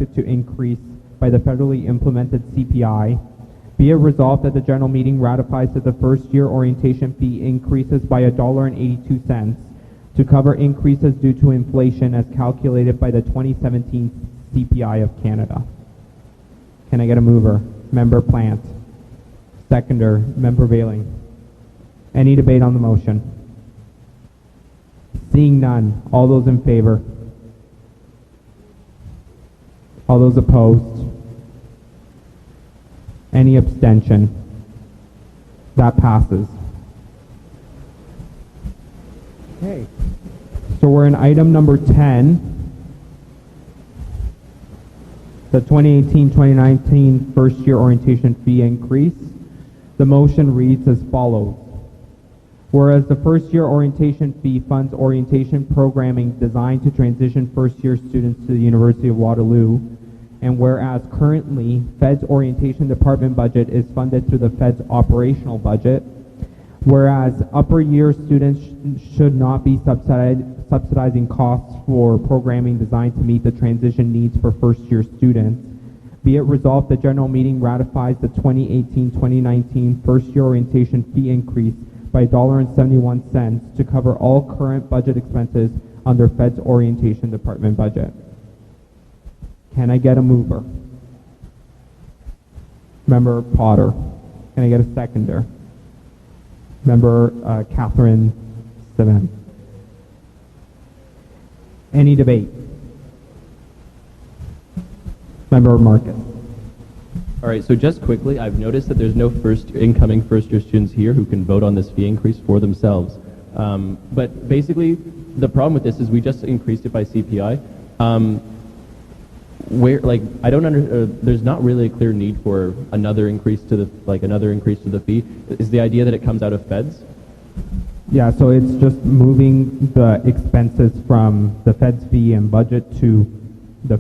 expected to increase by the federally implemented CPI. Be it resolved that the general meeting ratifies that the first year orientation fee increases by $1.82 to cover increases due to inflation as calculated by the 2017 CPI of Canada. Can I get a mover? Member Plant. Seconder, Member Veiling. Any debate on the motion? Seeing none, all those in favor? All those opposed? Any abstention? That passes. Okay. So we're in item number 10. The 2018-2019 first year orientation fee increase. The motion reads as follows. Whereas the first year orientation fee funds orientation programming designed to transition first year students to the University of Waterloo, and whereas currently Fed's orientation department budget is funded through the Fed's operational budget, whereas upper year students should not be subsidizing costs for programming designed to meet the transition needs for first year students, be it resolved the general meeting ratifies the 2018-2019 first year orientation fee increase by $1.71 to cover all current budget expenses under Fed's orientation department budget. Can I get a mover? Member Potter. Can I get a seconder? Member Catherine Steven. Any debate? Member Marcus. All right, so just quickly, I've noticed that there's no incoming first-year students here who can vote on this fee increase for themselves. But basically, the problem with this is we just increased it by CPI. I don't there's not really a clear need for another increase to the fee. Is the idea that it comes out of Feds? Yeah, so it's just moving the expenses from the Fed's fee and budget to the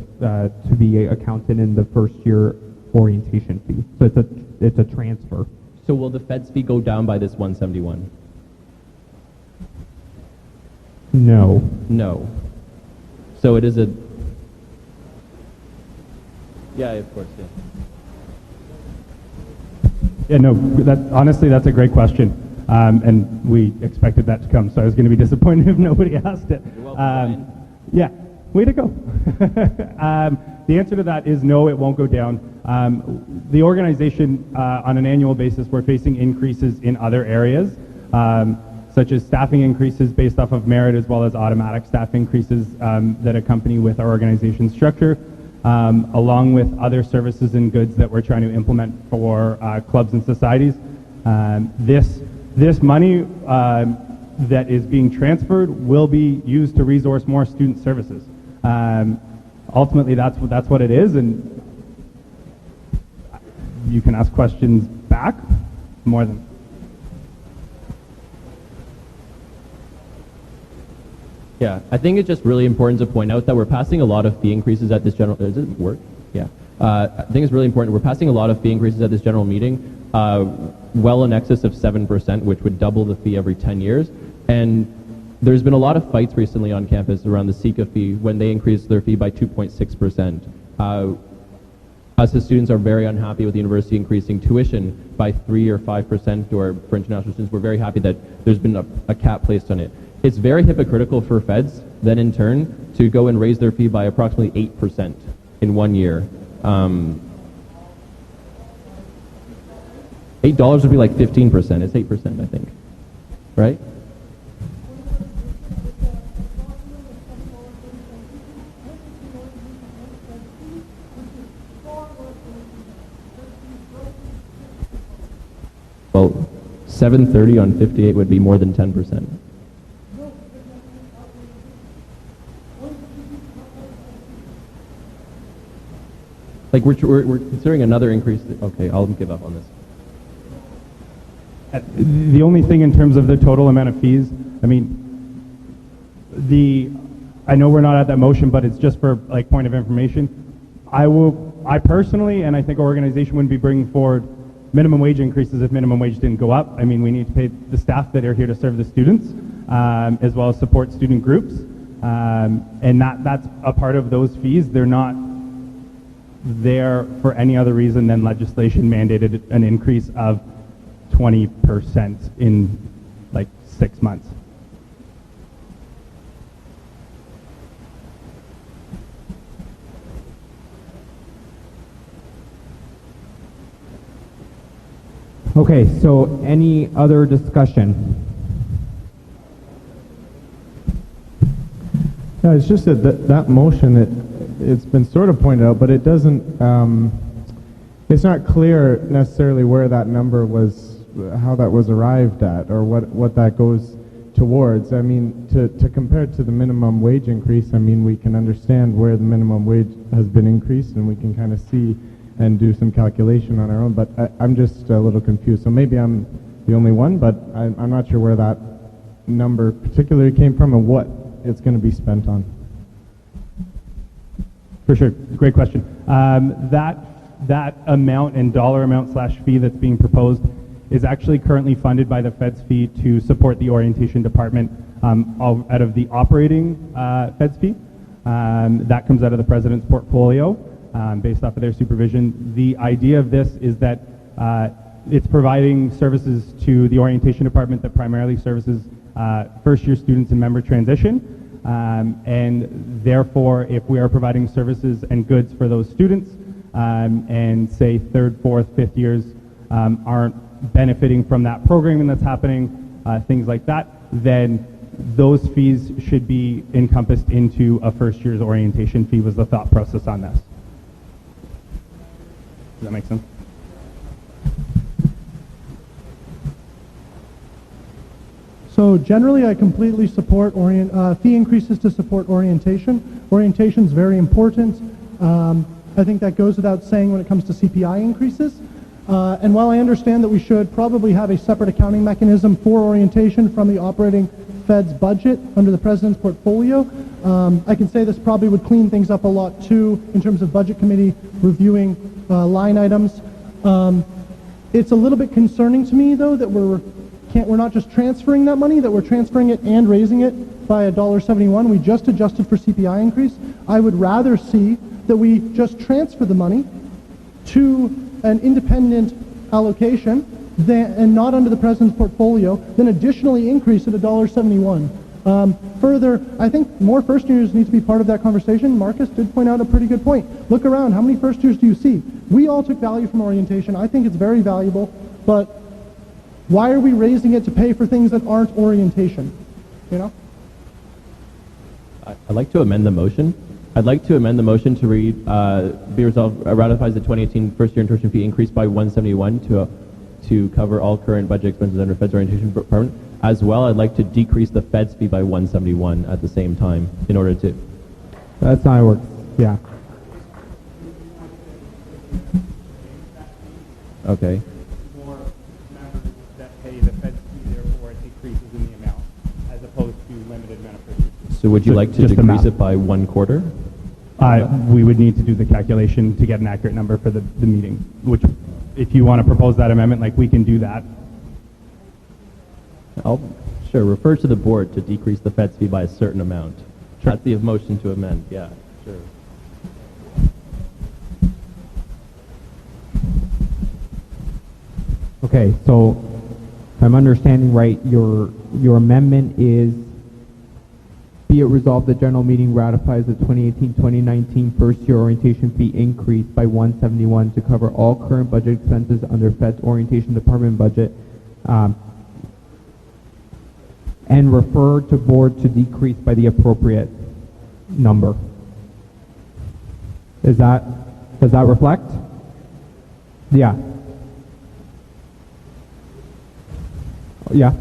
to be accounted in the first year orientation fee. So it's a transfer. So will the Fed's fee go down by this 171? No. No. So it is a... Yeah, of course, yeah. Yeah, no, honestly, that's a great question. And we expected that to come, so I was going to be disappointed if nobody asked it. You're welcome, yeah, way to go. The answer to that is no, it won't go down. The organization, on an annual basis, we're facing increases in other areas, such as staffing increases based off of merit, as well as automatic staff increases that accompany with our organization structure, along with other services and goods that we're trying to implement for clubs and societies. This money that is being transferred will be used to resource more student services. Ultimately, that's what it is, and you can ask questions back more than. Yeah, I think it's just really important to point out that we're passing a lot of fee increases at this general... Does it work? Yeah. I think it's really important. We're passing a lot of fee increases at this general meeting, well in excess of 7%, which would double the fee every 10 years. And there's been a lot of fights recently on campus around the SICA fee when they increased their fee by 2.6%. Us as students are very unhappy with the university increasing tuition by 3 or 5%, or for international students, we're very happy that there's been a cap placed on it. It's very hypocritical for Feds, then in turn, to go and raise their fee by approximately 8% in 1 year. $8 would be like 15%. It's 8%, I think. Right? Well, 730 on 58 would be more than 10%. Like we're considering another increase. Okay, I'll give up on this. The only thing in terms of the total amount of fees, I mean, I know we're not at that motion, but it's just for like point of information. I personally, and I think our organization wouldn't be bringing forward minimum wage increases if minimum wage didn't go up. I mean, we need to pay the staff that are here to serve the students, as well as support student groups, and that's a part of those fees. They're not there for any other reason than legislation mandated an increase of 20% in like 6 months. Okay, so any other discussion? Yeah, it's just that motion, it's been sort of pointed out, but it doesn't, it's not clear necessarily where that number was, how that was arrived at, or what that goes towards. I mean, to compare it to the minimum wage increase, I mean, we can understand where the minimum wage has been increased, and we can kind of see and do some calculation on our own, but I'm just a little confused. So maybe I'm the only one, but I'm not sure where that number particularly came from and what it's going to be spent on. For sure, great question. That amount and dollar amount / fee that's being proposed is actually currently funded by the Fed's fee to support the orientation department out of the operating Fed's fee. That comes out of the president's portfolio based off of their supervision. The idea of this is that it's providing services to the orientation department that primarily services first-year students in member transition. And therefore, if we are providing services and goods for those students, and say third, fourth, fifth years aren't benefiting from that programming that's happening, things like that, then those fees should be encompassed into a first year's orientation fee was the thought process on this. Does that make sense? So generally, I completely support fee increases to support orientation. Orientation is very important. I think that goes without saying when it comes to CPI increases. And while I understand that we should probably have a separate accounting mechanism for orientation from the operating Fed's budget under the president's portfolio, I can say this probably would clean things up a lot too in terms of budget committee reviewing line items. It's a little bit concerning to me though that we're not just transferring that money, that we're transferring it and raising it by $1.71. We just adjusted for CPI increase. I would rather see that we just transfer the money to an independent allocation and not under the president's portfolio, then additionally increase it $1.71. Further, I think more first years need to be part of that conversation. Marcus did point out a pretty good point. Look around, how many first years do you see? We all took value from orientation. I think it's very valuable, but why are we raising it to pay for things that aren't orientation? You know? I'd like to amend the motion. I'd like to amend the motion to read, be resolved, ratifies the 2018 first year and tuition fee increase by 171 to cover all current budget expenses under Fed's orientation department. As well, I'd like to decrease the Fed's fee by 171 at the same time in order to. That's how it works. Yeah. Okay. More members that pay the Fed's fee, therefore it decreases in the amount, as opposed to limited amount of first years. So would you like to Just the decrease math. it by 1/4? We would need to do the calculation to get an accurate number for the meeting, which if you want to propose that amendment, like we can do that. I'll refer to the board to decrease the Fed's fee by a certain amount. Sure. That's the motion to amend. Yeah, sure. Okay, so if I'm understanding right, your amendment is, be it resolved, the general meeting ratifies the 2018-2019 first year orientation fee increase by 171 to cover all current budget expenses under Fed's orientation department budget, and refer to board to decrease by the appropriate number. Does that reflect? Yeah. Yeah.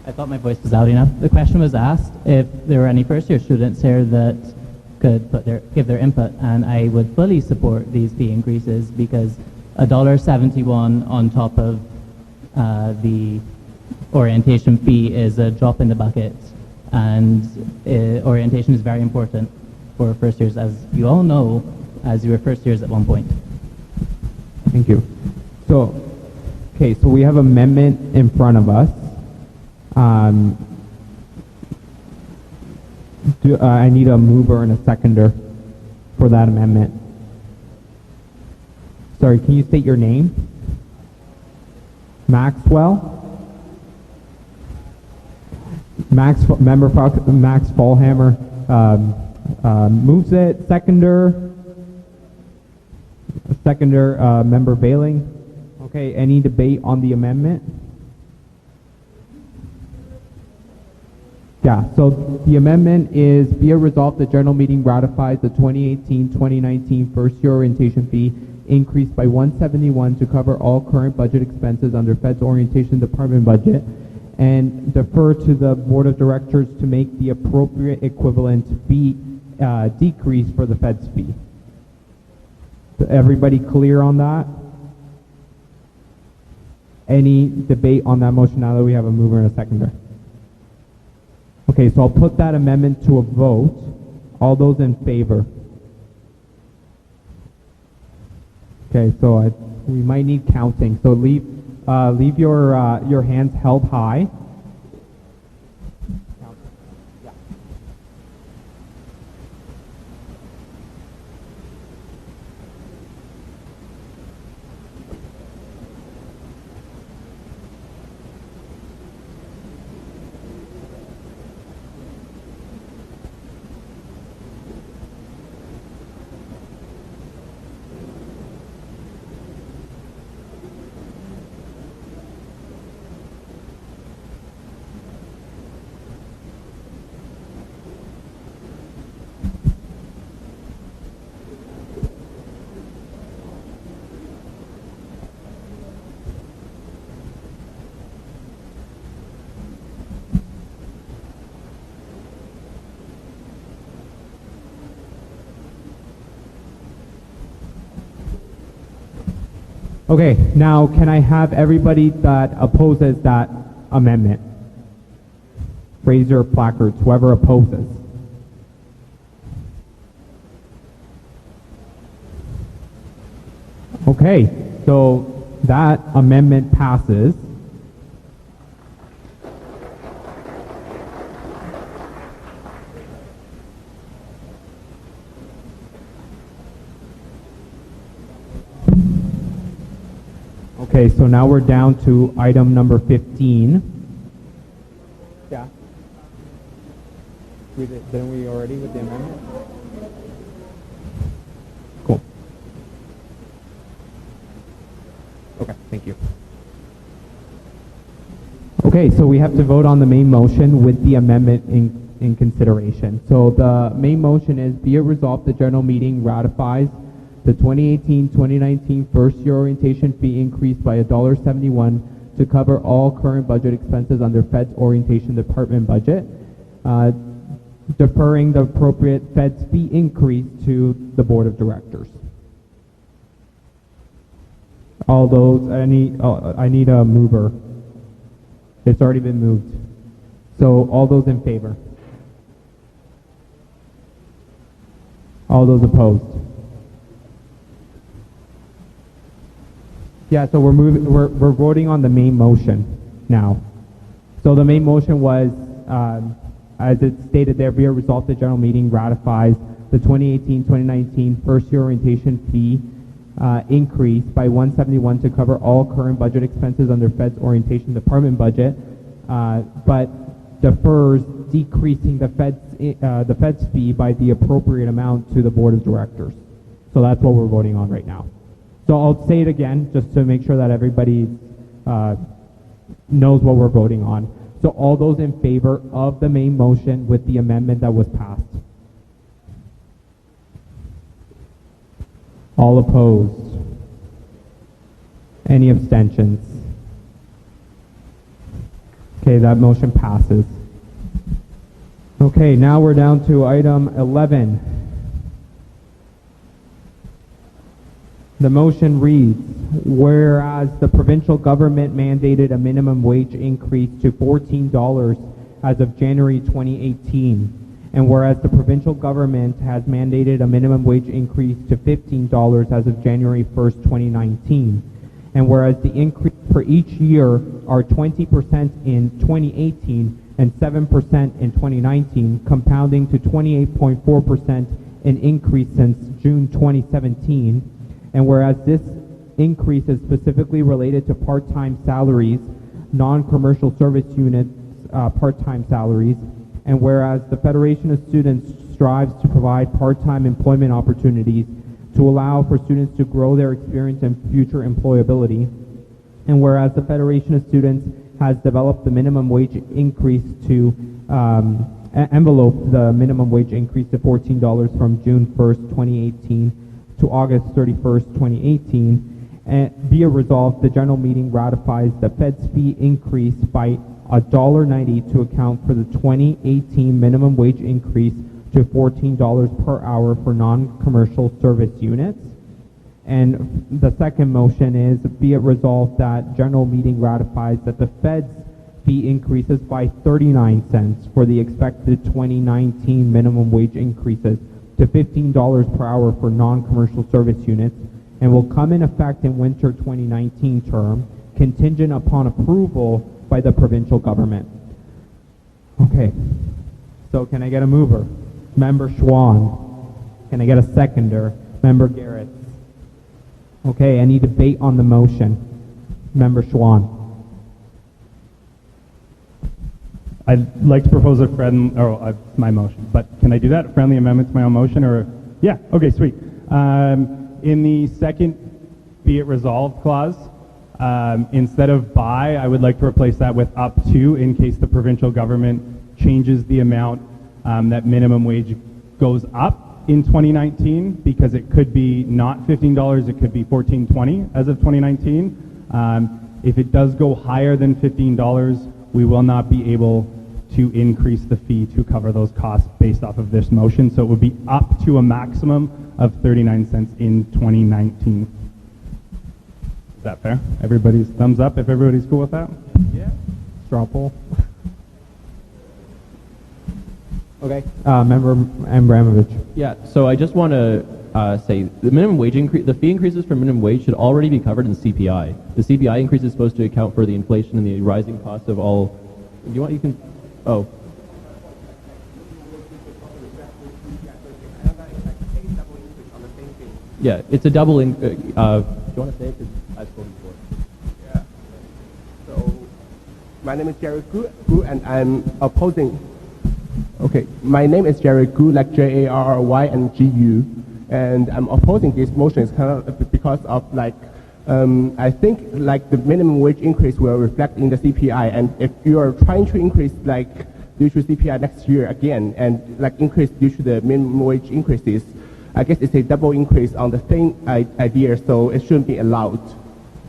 I thought my voice was loud enough. The question was asked if there were any first-year students here that could give their input, and I would fully support these fee increases because $1.71 on top of the orientation fee is a drop in the bucket, and orientation is very important for first years, as you all know, as you were first years at one point. Thank you. So, okay, so we have amendment in front of us. I need a mover and a seconder for that amendment. Sorry, can you state your name? Maxwell? Max Fallhammer moves it. Seconder, Member Bailing. Okay, any debate on the amendment? Yeah, so the amendment is, be it resolved, the general meeting ratifies the 2018-2019 first year orientation fee increased by 171 to cover all current budget expenses under Fed's orientation department budget, and defer to the board of directors to make the appropriate equivalent fee decrease for the Fed's fee. Everybody clear on that? Any debate on that motion now that we have a mover and a seconder? Okay, so I'll put that amendment to a vote. All those in favor? Okay, so we might need counting. So leave your hands held high. Okay, now can I have everybody that opposes that amendment raise your placards, whoever opposes. Okay, so that amendment passes. Okay, so now we're down to item number 15. Yeah. Didn't we already with the amendment? Cool. Okay, thank you. Okay, so we have to vote on the main motion with the amendment in consideration. So the main motion is, be it resolved, the general meeting ratifies the 2018-2019 first year orientation fee increase by $1.71 to cover all current budget expenses under Fed's orientation department budget, deferring the appropriate Fed's fee increase to the board of directors. All those, I need a mover. It's already been moved. So all those in favor? All those opposed? Yeah, so we're voting on the main motion now. So the main motion was, as it stated there, be it resolved, the general meeting ratifies the 2018-2019 first year orientation fee increase by $171 to cover all current budget expenses under Fed's orientation department budget, but defers decreasing the Fed's fee by the appropriate amount to the board of directors. So that's what we're voting on right now. So I'll say it again just to make sure that everybody knows what we're voting on. So all those in favor of the main motion with the amendment that was passed? All opposed? Any abstentions? Okay, that motion passes. Okay, now we're down to item 11. The motion reads, whereas the provincial government mandated a minimum wage increase to $14 as of January 2018, and whereas the provincial government has mandated a minimum wage increase to $15 as of January 1st, 2019, and whereas the increase for each year are 20% in 2018 and 7% in 2019, compounding to 28.4% an increase since June 2017. And whereas this increase is specifically related to part-time salaries, non-commercial service units part-time salaries, and whereas the Federation of Students strives to provide part-time employment opportunities to allow for students to grow their experience and future employability, and whereas the Federation of Students has developed the minimum wage increase to envelope the minimum wage increase to $14 from June 1st, 2018 to August 31st, 2018, and be it resolved, the general meeting ratifies the Fed's fee increase by $1.90 to account for the 2018 minimum wage increase to $14 per hour for non-commercial service units. And the second motion is, be it resolved that general meeting ratifies that the Fed's fee increases by 39 cents for the expected 2019 minimum wage increases to $15 per hour for non-commercial service units, and will come in effect in winter 2019 term, contingent upon approval by the provincial government. Okay, so can I get a mover? Member Schwan. Can I get a seconder? Member Garrett. Okay, any debate on the motion? Member Schwan. I'd like to propose a my motion, but can I do that? A friendly amendment to my own motion, or? Yeah, okay, sweet. In the second be it resolved clause, instead of by, I would like to replace that with up to, in case the provincial government changes the amount that minimum wage goes up in 2019, because it could be not $15, it could be $14.20 as of 2019. If it does go higher than $15, we will not be able to increase the fee to cover those costs based off of this motion. So it would be up to a maximum of 39 cents in 2019. Is that fair? Everybody's thumbs up if everybody's cool with that? Yeah. Straw poll. Okay. Member Abramovich. Yeah, so I just want to say the minimum wage increase, the fee increases for minimum wage should already be covered in CPI. The CPI increase is supposed to account for the inflation and the rising cost of all. You can. Oh. Yeah, it's a double in. Do you want to say it? Because I've spoken before. Yeah. So, my name is Jerry Gu, and I'm opposing. Okay, my name is Jerry Gu, like Jarry and GU, and I'm opposing this motion. It's kind of because of like, I think like the minimum wage increase will reflect in the CPI, and if you are trying to increase like due to CPI next year again, and like increase due to the minimum wage increases, I guess it's a double increase on the same idea, so it shouldn't be allowed.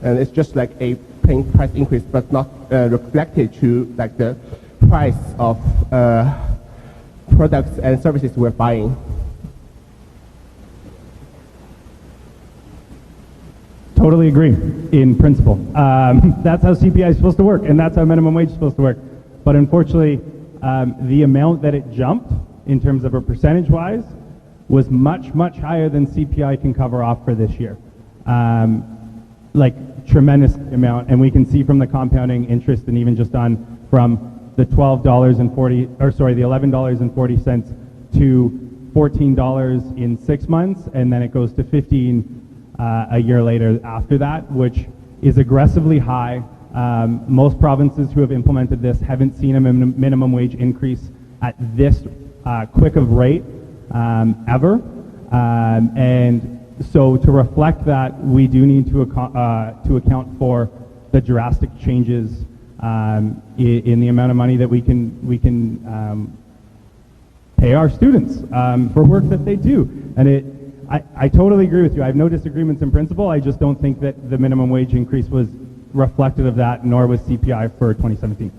And it's just like a plain price increase, but not reflected to like the price of products and services we're buying. Totally agree, in principle. That's how CPI is supposed to work, and that's how minimum wage is supposed to work. But unfortunately, the amount that it jumped, in terms of a percentage-wise, was much, much higher than CPI can cover off for this year. Like, tremendous amount, and we can see from the compounding interest, and even just on from the the $11.40 to $14 in 6 months, and then it goes to $15 a year later after that, which is aggressively high. Most provinces who have implemented this haven't seen a minimum wage increase at this quick of rate ever. And so to reflect that, we do need to account for the drastic changes in the amount of money that we can pay our students for work that they do. And I totally agree with you. I have no disagreements in principle. I just don't think that the minimum wage increase was reflective of that, nor was CPI for 2017.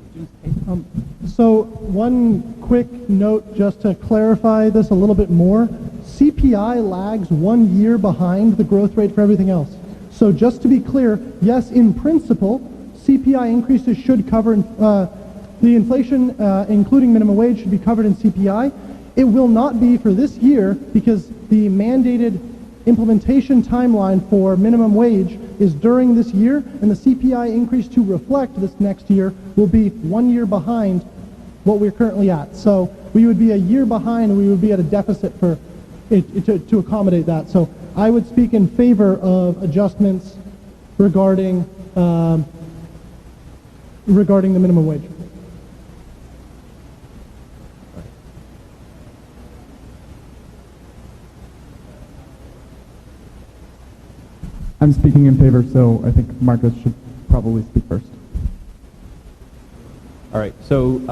So one quick note just to clarify this a little bit more. CPI lags 1 year behind the growth rate for everything else. So just to be clear, yes, in principle, CPI increases should cover the inflation, including minimum wage, should be covered in CPI. It will not be for this year because the mandated implementation timeline for minimum wage is during this year, and the CPI increase to reflect this next year will be 1 year behind what we're currently at. So we would be a year behind, and we would be at a deficit for to accommodate that. So I would speak in favor of adjustments regarding regarding the minimum wage. I'm speaking in favor, so I think Marcus should probably speak first. All right. So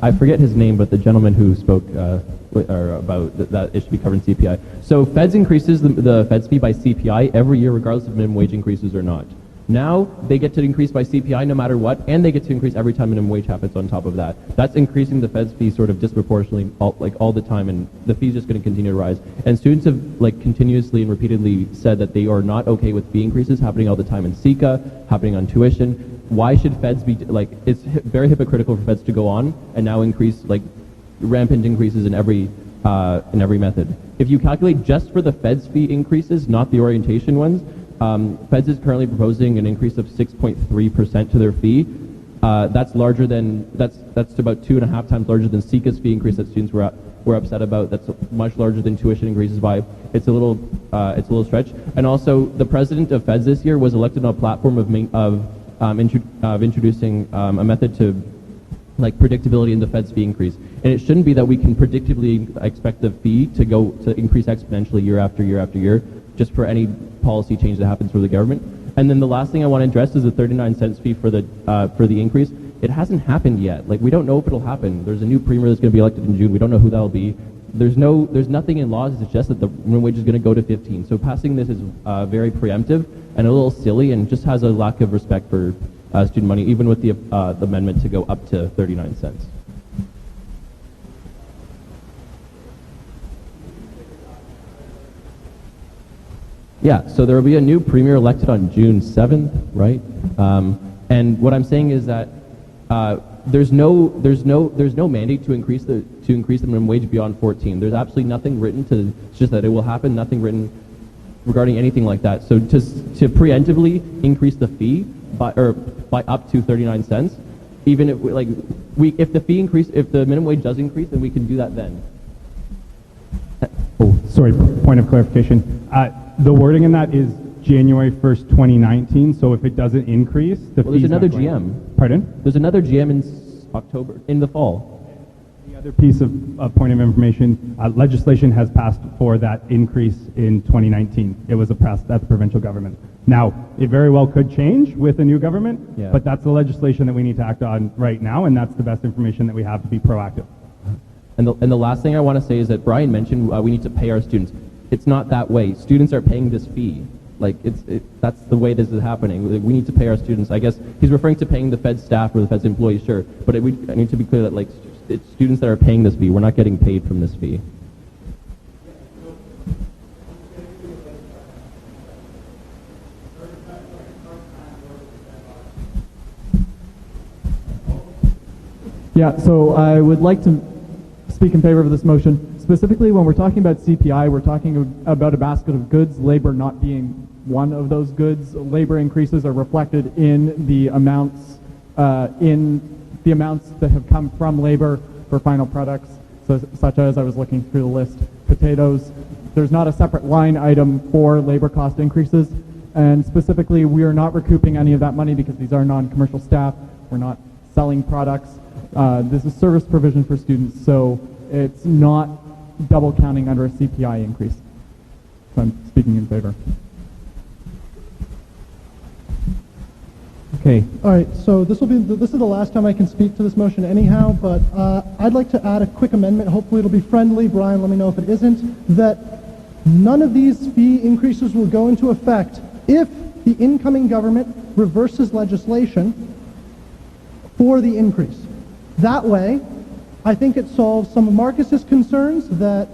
I forget his name, but the gentleman who spoke about that it should be covered in CPI. So Feds increases the Feds fee by CPI every year, regardless of minimum wage increases or not. Now they get to increase by CPI no matter what, and they get to increase every time minimum wage happens on top of that. That's increasing the Feds fee sort of disproportionately all the time, and the fee's just going to continue to rise. And students have continuously and repeatedly said that they are not okay with fee increases happening all the time in SECA, happening on tuition. Why should Feds be it's very hypocritical for Feds to go on and now increase rampant increases in every method. If you calculate just for the Feds fee increases, not the orientation ones, Feds is currently proposing an increase of 6.3% to their fee. That's larger than that's about 2.5 times larger than SECA's fee increase that students were upset about. That's much larger than tuition increases by. It's a little stretch. And also, the president of Feds this year was elected on a platform of introducing a method to predictability in the Fed's fee increase. And it shouldn't be that we can predictably expect the fee to increase exponentially year after year after year, just for any policy change that happens for the government. And then the last thing I want to address is the 39 cents fee for the increase. It hasn't happened yet. We don't know if it'll happen. There's a new premier that's going to be elected in June. We don't know who that'll be. There's nothing in law to suggest that the minimum wage is going to go to 15. So passing this is very preemptive and a little silly, and just has a lack of respect for student money, even with the amendment to go up to 39 cents. Yeah, so there will be a new premier elected on June 7th, right? And what I'm saying is that there's no mandate to increase the minimum wage beyond 14. There's absolutely nothing written it's just that it will happen. Nothing written regarding anything like that. So to preemptively increase the fee by up to 39 cents, even if if the minimum wage does increase, then we can do that then. Oh, sorry, point of clarification. The wording in that is January 1st, 2019, so if it doesn't increase, there's another GM. Pardon? There's another GM in the fall. The other piece of point of information, legislation has passed for that increase in 2019. It was passed at the provincial government. Now, it very well could change with a new government, but that's the legislation that we need to act on right now, and that's the best information that we have to be proactive. And the last thing I want to say is that Brian mentioned we need to pay our students. It's not that way. Students are paying this fee. That's the way this is happening. We need to pay our students. I guess he's referring to paying the Fed staff or the Fed's employees, sure. But I need to be clear that it's students that are paying this fee. We're not getting paid from this fee. Yeah, so I would like to speak in favor of this motion. Specifically, when we're talking about CPI, we're talking about a basket of goods, labor not being one of those goods. Labor increases are reflected in the amounts that have come from labor for final products, such as, I was looking through the list, potatoes. There's not a separate line item for labor cost increases, and specifically, we are not recouping any of that money because these are non-commercial staff. We're not selling products. This is service provision for students, so it's not double counting under a CPI increase. So I'm speaking in favor. Okay. All right, so this is the last time I can speak to this motion anyhow, but I'd like to add a quick amendment. Hopefully it'll be friendly. Brian, let me know if it isn't. That none of these fee increases will go into effect if the incoming government reverses legislation for the increase. That way, I think it solves some of Marcus's concerns that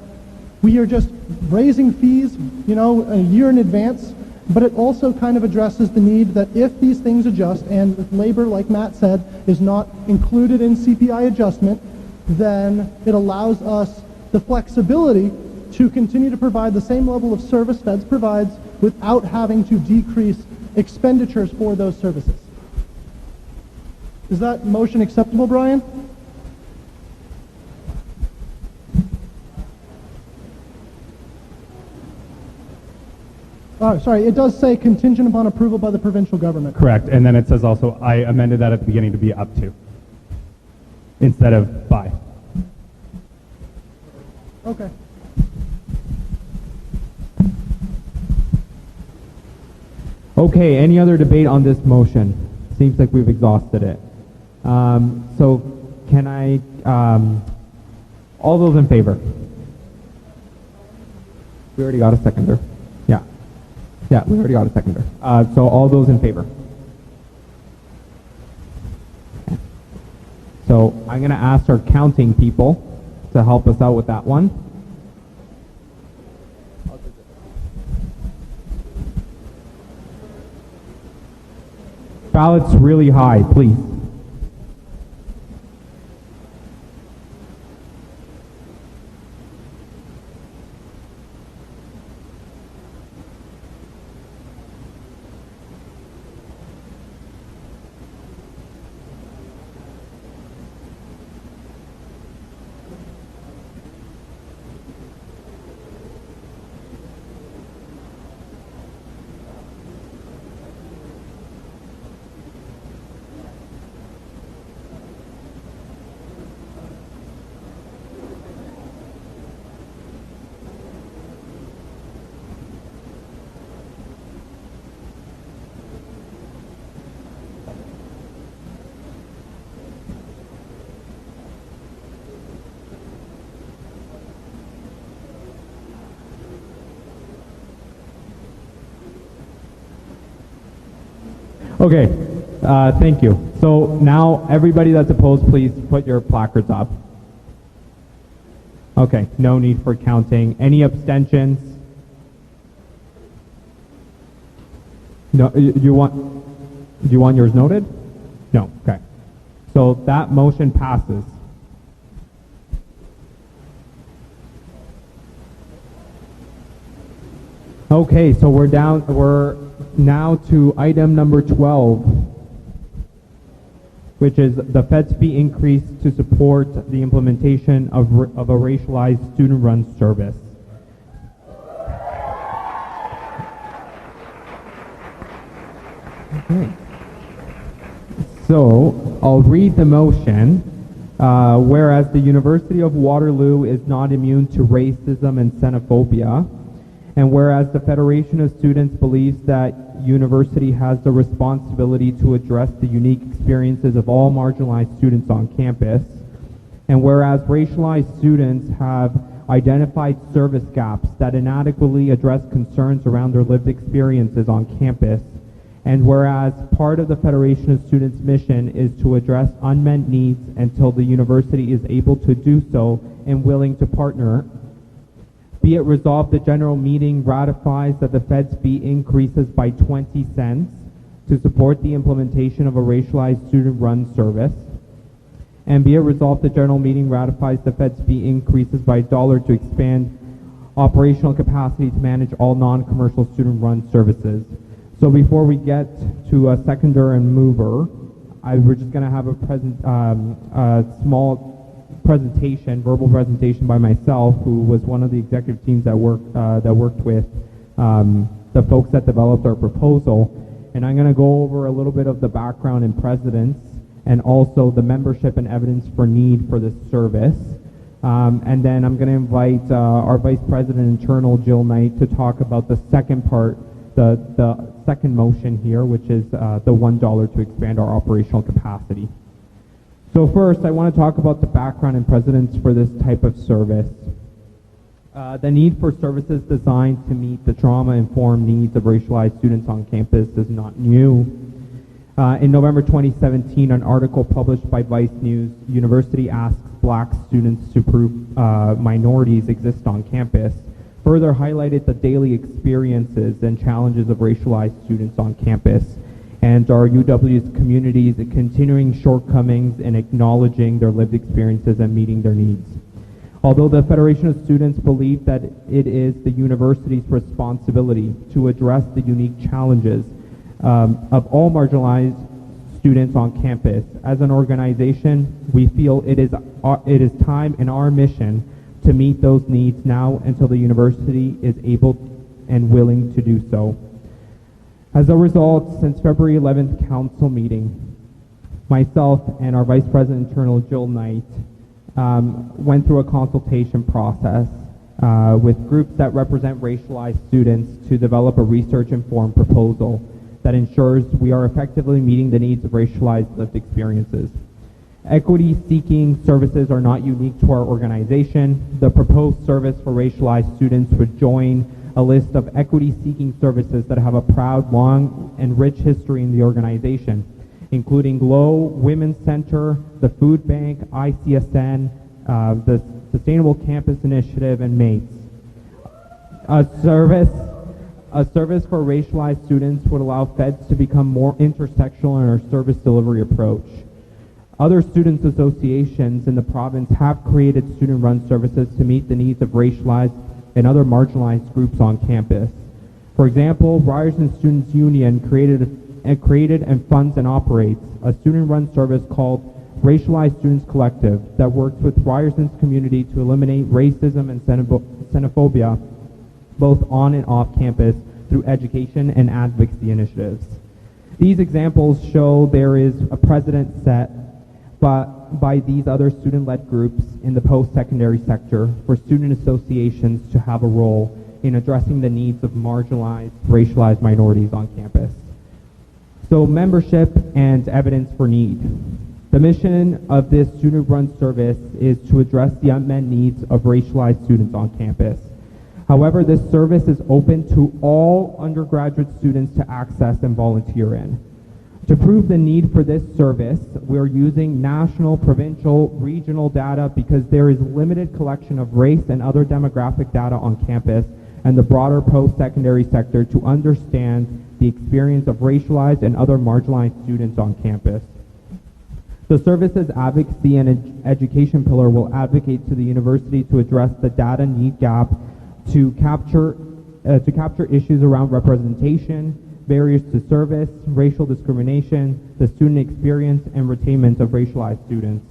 we are just raising fees, a year in advance, but it also kind of addresses the need that if these things adjust and labor, like Matt said, is not included in CPI adjustment, then it allows us the flexibility to continue to provide the same level of service Feds provides without having to decrease expenditures for those services. Is that motion acceptable, Brian? sorry, it does say contingent upon approval by the provincial government. Correct. And then it says also, I amended that at the beginning to be up to instead of by. Okay. Okay, any other debate on this motion? Seems like we've exhausted it. So can I, all those in favor? We already got a seconder. Yeah. Yeah, we already got a seconder. So all those in favor? Okay. So I'm going to ask our counting people to help us out with that one. Ballots really high, please. Okay, thank you. So now everybody that's opposed, please put your placards up. Okay, no need for counting. Any abstentions? No, do you want yours noted? No, okay. So that motion passes. Okay, so we're now to item number 12, which is the Fed's fee increase to support the implementation of a racialized student-run service. Okay. So I'll read the motion. Whereas the University of Waterloo is not immune to racism and xenophobia, and whereas the Federation of Students believes that university has the responsibility to address the unique experiences of all marginalized students on campus, and whereas racialized students have identified service gaps that inadequately address concerns around their lived experiences on campus, and whereas part of the Federation of Students' mission is to address unmet needs until the university is able to do so and willing to partner, be it resolved the general meeting ratifies that the Fed's fee increases by 20 cents to support the implementation of a racialized student-run service, and be it resolved the general meeting ratifies the Fed's fee increases by $1 to expand operational capacity to manage all non-commercial student-run services. So before we get to a seconder and mover, we're just going to have a small presentation, verbal presentation by myself, who was one of the executive teams that worked with the folks that developed our proposal. And I'm going to go over a little bit of the background and precedents, and also the membership and evidence for need for this service. And then I'm going to invite our Vice President Internal, Jill Knight, to talk about the second part, the second motion here, which is the $1 to expand our operational capacity. So first, I want to talk about the background and precedents for this type of service. The need for services designed to meet the trauma-informed needs of racialized students on campus is not new. In November 2017, an article published by Vice News, University Asks Black Students to Prove Minorities Exist on Campus, further highlighted the daily experiences and challenges of racialized students on campus, and our UW's community's continuing shortcomings in acknowledging their lived experiences and meeting their needs. Although the Federation of Students believe that it is the university's responsibility to address the unique challenges of all marginalized students on campus, as an organization, we feel it is time in our mission to meet those needs now until the university is able and willing to do so. As a result, since February 11th council meeting, myself and our Vice President Internal, Jill Knight, went through a consultation process with groups that represent racialized students to develop a research-informed proposal that ensures we are effectively meeting the needs of racialized lived experiences. Equity-seeking services are not unique to our organization. The proposed service for racialized students would join a list of equity-seeking services that have a proud, long, and rich history in the organization, including GLOW, Women's Center, the Food Bank, ICSN, the Sustainable Campus Initiative, and MATES. A service for racialized students would allow feds to become more intersectional in our service delivery approach. Other students' associations in the province have created student-run services to meet the needs of racialized and other marginalized groups on campus. For example, Ryerson Students' Union created and funds and operates a student-run service called Racialized Students Collective that works with Ryerson's community to eliminate racism and xenophobia both on and off campus through education and advocacy initiatives. These examples show there is a precedent set by these other student-led groups in the post-secondary sector for student associations to have a role in addressing the needs of marginalized, racialized minorities on campus. So membership and evidence for need. The mission of this student-run service is to address the unmet needs of racialized students on campus. However, this service is open to all undergraduate students to access and volunteer in. To prove the need for this service, we're using national, provincial, regional data because there is limited collection of race and other demographic data on campus and the broader post-secondary sector to understand the experience of racialized and other marginalized students on campus. The service's advocacy and education pillar will advocate to the university to address the data need gap to capture issues around representation, barriers to service, racial discrimination, the student experience, and retainment of racialized students.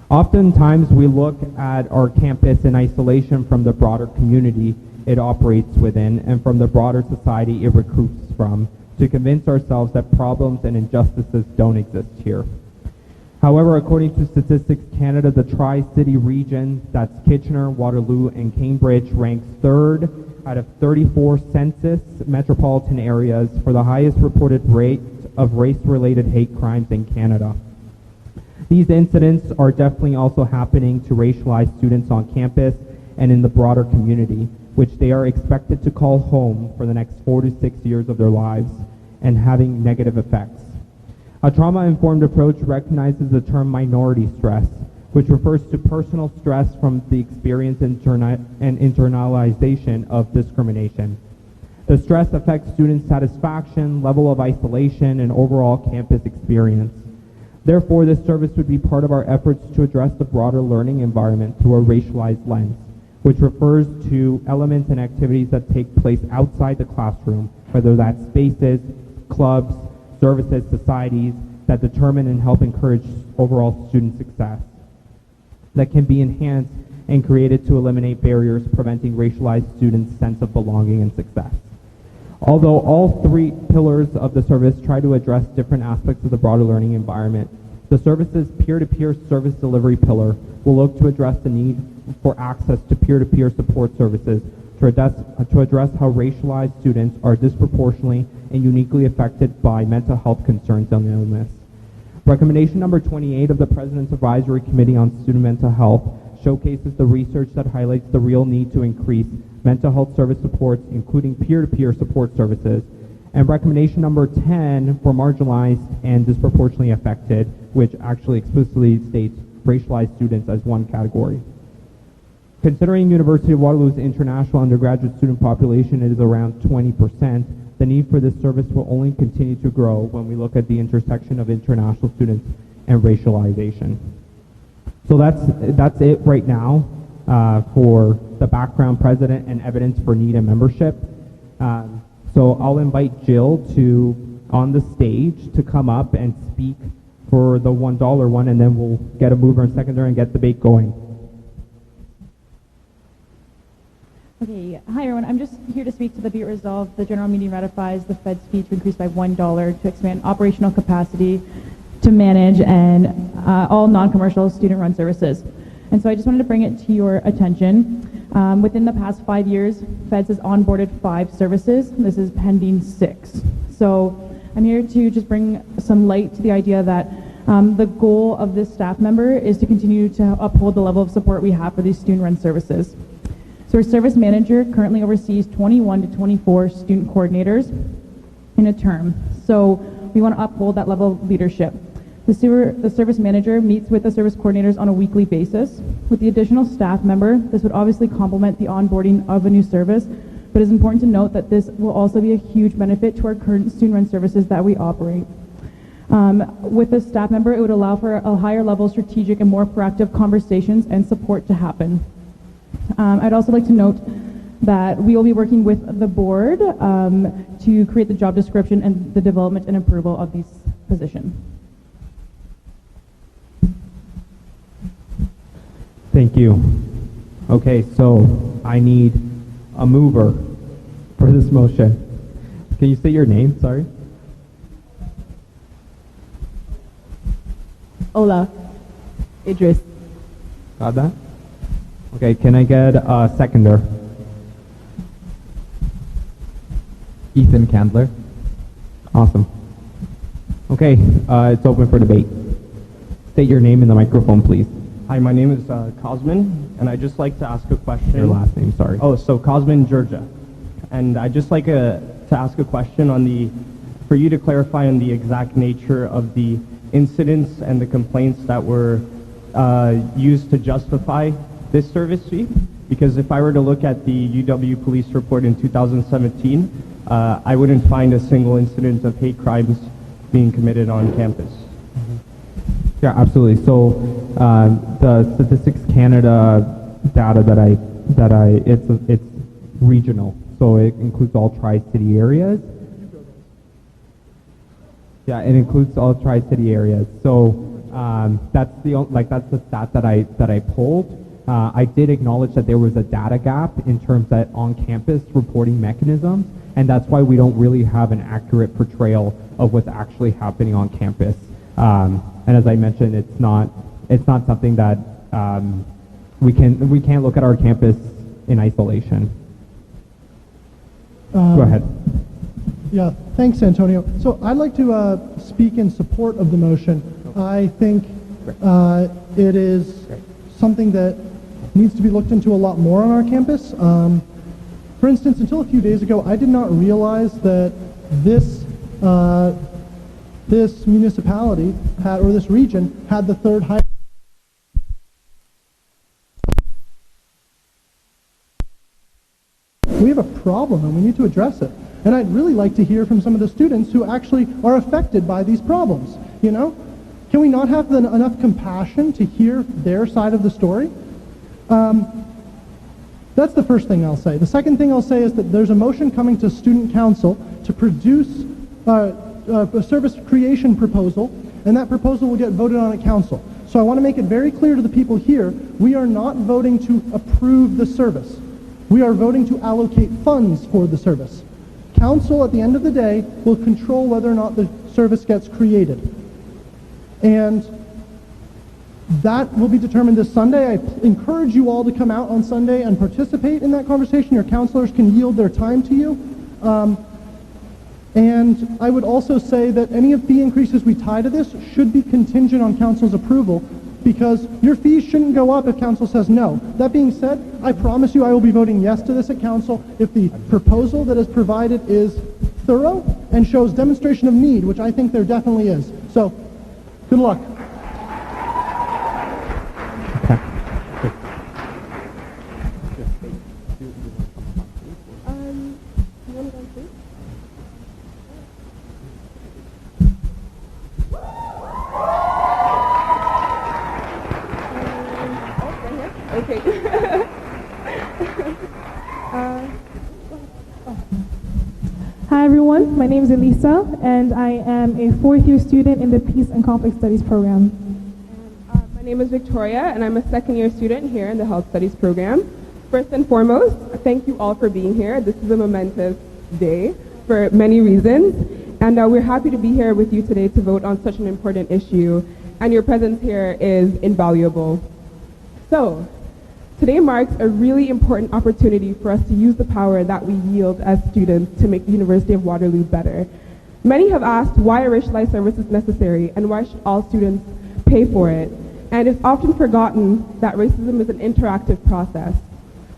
Oftentimes we look at our campus in isolation from the broader community it operates within and from the broader society it recruits from to convince ourselves that problems and injustices don't exist here. However, according to Statistics Canada, the Tri-City region, that's Kitchener, Waterloo, and Cambridge, ranks third out of 34 census metropolitan areas for the highest reported rate of race-related hate crimes in Canada. These incidents are definitely also happening to racialized students on campus and in the broader community, which they are expected to call home for the next 4 to 6 years of their lives and having negative effects. A trauma-informed approach recognizes the term minority stress, which refers to personal stress from the experience and internalization of discrimination. The stress affects student satisfaction, level of isolation, and overall campus experience. Therefore, this service would be part of our efforts to address the broader learning environment through a racialized lens, which refers to elements and activities that take place outside the classroom, whether that's spaces, clubs, services, societies that determine and help encourage overall student success, that can be enhanced and created to eliminate barriers preventing racialized students' sense of belonging and success. Although all three pillars of the service try to address different aspects of the broader learning environment, the service's peer-to-peer service delivery pillar will look to address the need for access to peer-to-peer support services to address how racialized students are disproportionately and uniquely affected by mental health concerns and illness. Recommendation number 28 of the President's Advisory Committee on Student Mental Health showcases the research that highlights the real need to increase mental health service supports, including peer-to-peer support services. And recommendation number 10 for marginalized and disproportionately affected, which actually explicitly states racialized students as one category. Considering University of Waterloo's international undergraduate student population is around 20%, the need for this service will only continue to grow when we look at the intersection of international students and racialization. So that's it right now for the background, president, and evidence for need and membership. So I'll invite Jill on the stage to come up and speak for the $1 one, and then we'll get a mover and seconder and get the debate going. Okay, hi everyone. I'm just here to speak to the Be It Resolved. The general meeting ratifies the Fed's fee to increase by $1 to expand operational capacity to manage and all non-commercial student-run services. And so I just wanted to bring it to your attention. Within the past 5 years, Feds has onboarded 5 services. This is pending 6. So I'm here to just bring some light to the idea that the goal of this staff member is to continue to uphold the level of support we have for these student-run services. So our service manager currently oversees 21 to 24 student coordinators in a term. So we want to uphold that level of leadership. The service manager meets with the service coordinators on a weekly basis. With the additional staff member, this would obviously complement the onboarding of a new service, but it's important to note that this will also be a huge benefit to our current student-run services that we operate. With this staff member, it would allow for a higher level of strategic and more proactive conversations and support to happen. I'd also like to note that we will be working with the board to create the job description and the development and approval of these positions. Thank you. Okay, so I need a mover for this motion. Can you say your name? Sorry. Ola. Idris. Got that? Okay, can I get a seconder? Ethan Candler. Awesome. Okay, it's open for debate. State your name in the microphone, please. Hi, my name is Cosmin, and I'd just like to ask a question. Your last name, sorry. Oh, so Cosmin, Georgia. And I'd just like to ask a question for you to clarify on the exact nature of the incidents and the complaints that were used to justify this service fee. Because if I were to look at the UW police report in 2017, I wouldn't find a single incident of hate crimes being committed on campus. Yeah, absolutely. So the Statistics Canada data it's regional, so it includes all Tri-City areas. Yeah, it includes all Tri-City areas. So that's the stat that I pulled. I did acknowledge that there was a data gap in terms of on-campus reporting mechanisms, and that's why we don't really have an accurate portrayal of what's actually happening on campus. And as I mentioned, it's not something that we can't look at our campus in isolation. Go ahead. Yeah, thanks, Antonio. So I'd like to speak in support of the motion. I think it is something that needs to be looked into a lot more on our campus. For instance, until a few days ago, I did not realize that this municipality or this region had the third highest. We have a problem and we need to address it. And I'd really like to hear from some of the students who actually are affected by these problems. You know, can we not have enough compassion to hear their side of the story? That's the first thing I'll say. The second thing I'll say is that there's a motion coming to student council to produce a service creation proposal, and that proposal will get voted on at council. So I want to make it very clear to the people here, we are not voting to approve the service. We are voting to allocate funds for the service. Council, at the end of the day, will control whether or not the service gets created. And that will be determined this Sunday. I encourage you all to come out on Sunday and participate in that conversation. Your counselors can yield their time to you. And I would also say that any of fee increases we tie to this should be contingent on council's approval, because your fees shouldn't go up if council says no. That being said, I promise you I will be voting yes to this at council if the proposal that is provided is thorough and shows demonstration of need, which I think there definitely is. So, good luck. Hi everyone, my name is Elisa and I am a fourth-year student in the Peace and Conflict Studies program. My name is Victoria and I'm a second-year student here in the Health Studies program. First and foremost, thank you all for being here. This is a momentous day for many reasons, and we're happy to be here with you today to vote on such an important issue, and your presence here is invaluable. So, today marks a really important opportunity for us to use the power that we yield as students to make the University of Waterloo better. Many have asked why a racialized service is necessary and why should all students pay for it, and it's often forgotten that racism is an interactive process.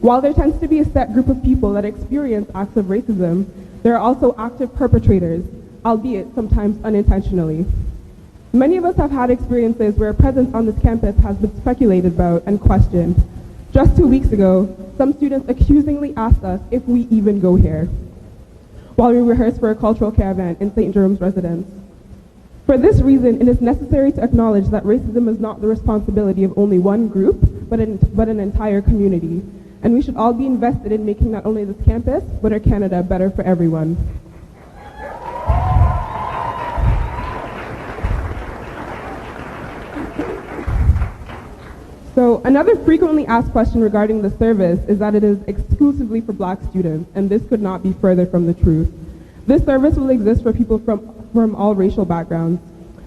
While there tends to be a set group of people that experience acts of racism, there are also active perpetrators, albeit sometimes unintentionally. Many of us have had experiences where a presence on this campus has been speculated about and questioned. Just 2 weeks ago, some students accusingly asked us if we even go here, while we rehearsed for a cultural caravan in St. Jerome's residence. For this reason, it is necessary to acknowledge that racism is not the responsibility of only one group, but an entire community. And we should all be invested in making not only this campus, but our Canada better for everyone. So another frequently asked question regarding the service is that it is exclusively for Black students, and this could not be further from the truth. This service will exist for people from all racial backgrounds.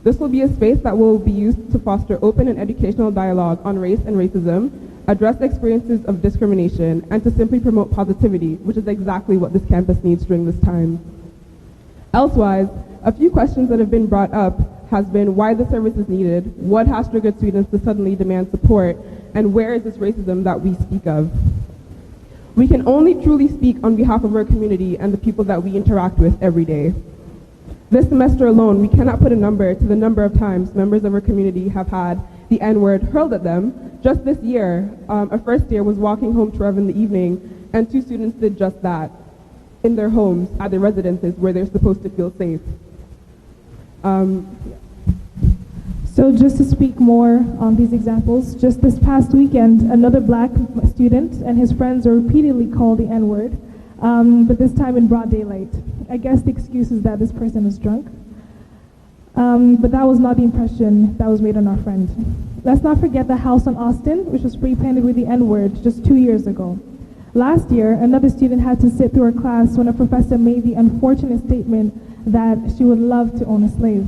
This will be a space that will be used to foster open and educational dialogue on race and racism, address experiences of discrimination, and to simply promote positivity, which is exactly what this campus needs during this time. Elsewise, a few questions that have been brought up has been why the service is needed, what has triggered students to suddenly demand support, and where is this racism that we speak of? We can only truly speak on behalf of our community and the people that we interact with every day. This semester alone, we cannot put a number to the number of times members of our community have had the N-word hurled at them. Just this year, a first year was walking home to Rev in the evening, and 2 students did just that in their homes, at their residences, where they're supposed to feel safe. So just to speak more on these examples, just this past weekend, another Black student and his friends were repeatedly called the N-word, but this time in broad daylight. I guess the excuse is that this person is drunk. But that was not the impression that was made on our friend. Let's not forget the house on Austin, which was spray painted with the N-word just 2 years ago. Last year, another student had to sit through her class when a professor made the unfortunate statement that she would love to own a slave.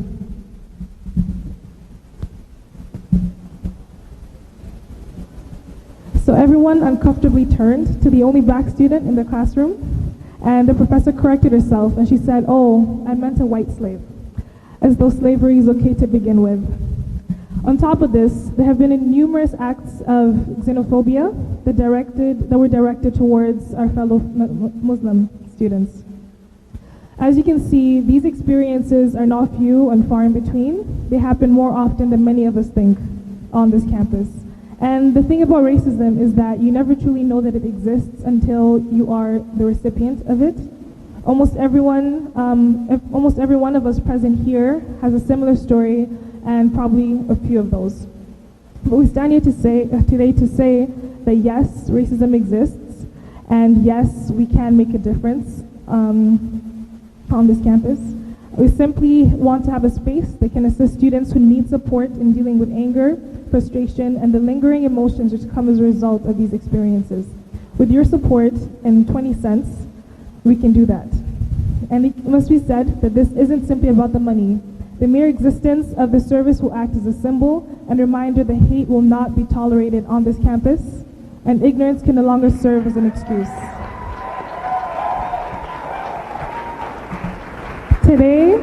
So everyone uncomfortably turned to the only Black student in the classroom, and the professor corrected herself and she said, "Oh, I meant a white slave," as though slavery is okay to begin with. On top of this, there have been numerous acts of xenophobia that were directed towards our fellow Muslim students. As you can see, these experiences are not few and far in between. They happen more often than many of us think on this campus. And the thing about racism is that you never truly know that it exists until you are the recipient of it. Almost every one of us present here has a similar story, and probably a few of those. But we stand here today to say that yes, racism exists, and yes, we can make a difference on this campus. We simply want to have a space that can assist students who need support in dealing with anger, frustration, and the lingering emotions which come as a result of these experiences. With your support and 20 cents, we can do that. And it must be said that this isn't simply about the money. The mere existence of the service will act as a symbol and reminder that hate will not be tolerated on this campus, and ignorance can no longer serve as an excuse. Today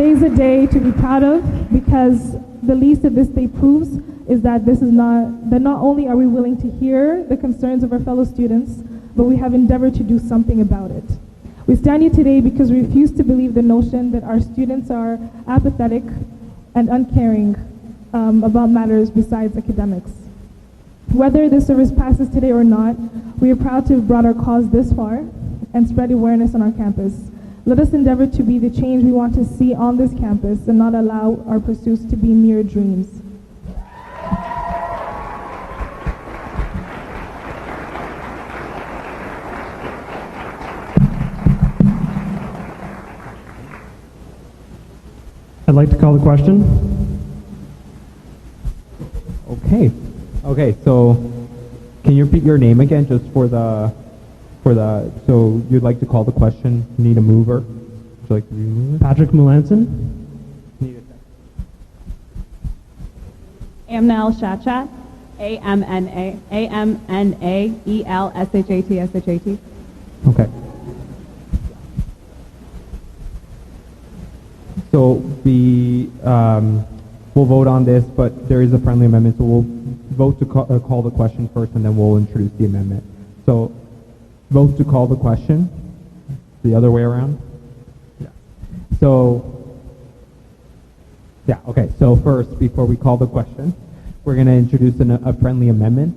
is a day to be proud of, because the least that this day proves is that not only are we willing to hear the concerns of our fellow students, but we have endeavored to do something about it. We stand here today because we refuse to believe the notion that our students are apathetic and uncaring about matters besides academics. Whether this service passes today or not, we are proud to have brought our cause this far and spread awareness on our campus. Let us endeavor to be the change we want to see on this campus and not allow our pursuits to be mere dreams. I'd like to call the question. Okay, so Can you repeat your name again just so you'd like to call the question? You need a mover? Would you like to remove it? Patrick Melanson. Amnel Shachat. AMNAELSHAT. Okay. So we'll vote on this, but there is a friendly amendment, so we'll vote to call the question first, and then we'll introduce the amendment. So vote to call the question. The other way around. Yeah. Okay. So first, before we call the question, we're going to introduce a friendly amendment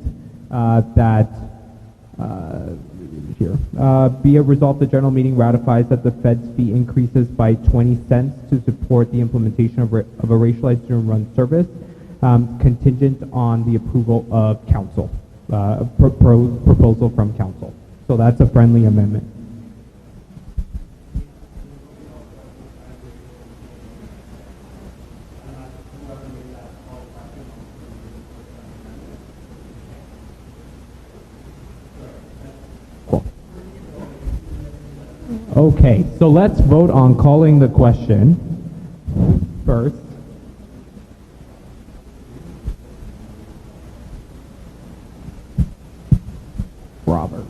be it resolved the general meeting ratifies that the Fed's fee increases by 20 cents to support the implementation of a racialized student-run service, contingent on the approval of council, proposal from council. So that's a friendly amendment. Okay, so let's vote on calling the question first. Robert.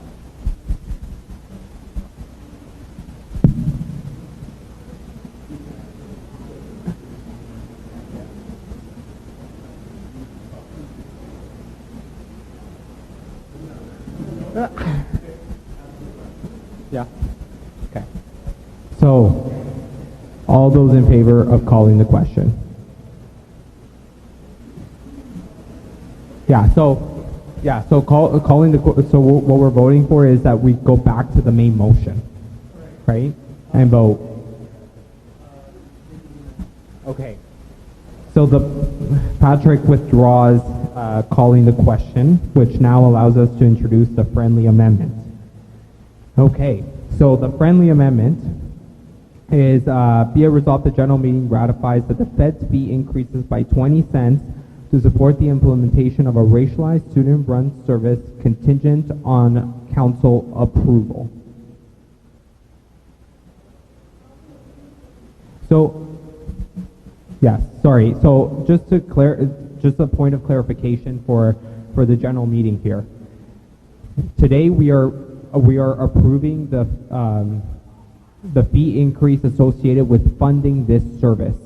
Yeah. Okay. So, all those in favor of calling the question? Calling so what we're voting for is that we go back to the main motion, right? And vote. Okay. So Patrick withdraws calling the question, which now allows us to introduce the friendly amendment. Okay, so the friendly amendment is be it resolved the general meeting ratifies that the Fed's fee increases by 20 cents to support the implementation of a racialized student-run service contingent on council approval. So, yes, sorry. So just a point of clarification for the general meeting here. Today we are approving the fee increase associated with funding this service.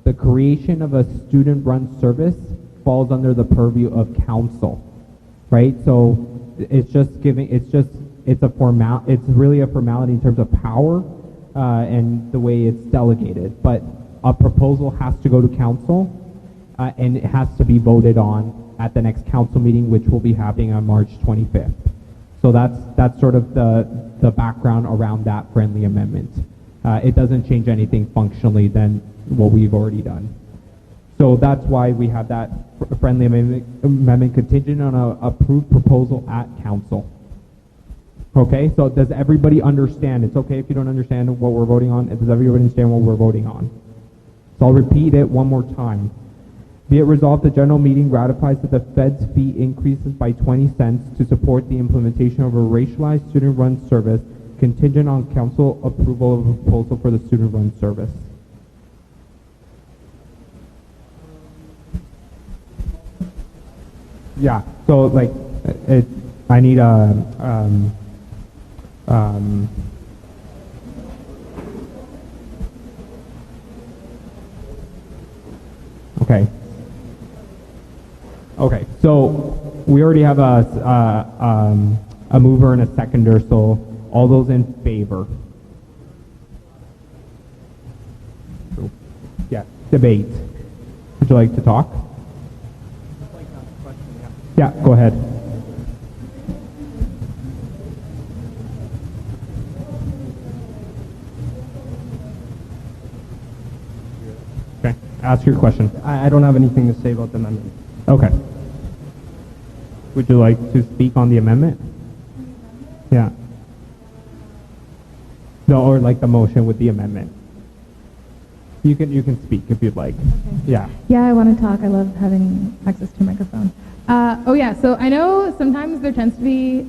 The creation of a student-run service falls under the purview of council, right? So it's really a formality in terms of power and the way it's delegated. But a proposal has to go to council and it has to be voted on at the next council meeting, which will be happening on March 25th. So that's sort of the background around that friendly amendment. It doesn't change anything functionally than what we've already done. So that's why we have that friendly amendment contingent on an approved proposal at council. Okay, so does everybody understand? It's okay if you don't understand what we're voting on. Does everybody understand what we're voting on? So I'll repeat it one more time. Be it resolved, the general meeting ratifies that the Fed's fee increases by 20 cents to support the implementation of a racialized student-run service contingent on council approval of a proposal for the student-run service. Yeah, so like, I need okay. Okay, so we already have a mover and a seconder, so all those in favor? Yeah, debate. Would you like to talk? Yeah, go ahead. Okay, ask your question. I don't have anything to say about the amendment. Okay. Would you like to speak on the amendment? Yeah. No, or like the motion with the amendment. You can speak if you'd like. Okay. Yeah. Yeah, I want to talk. I love having access to a microphone. Oh yeah, so I know sometimes there tends to be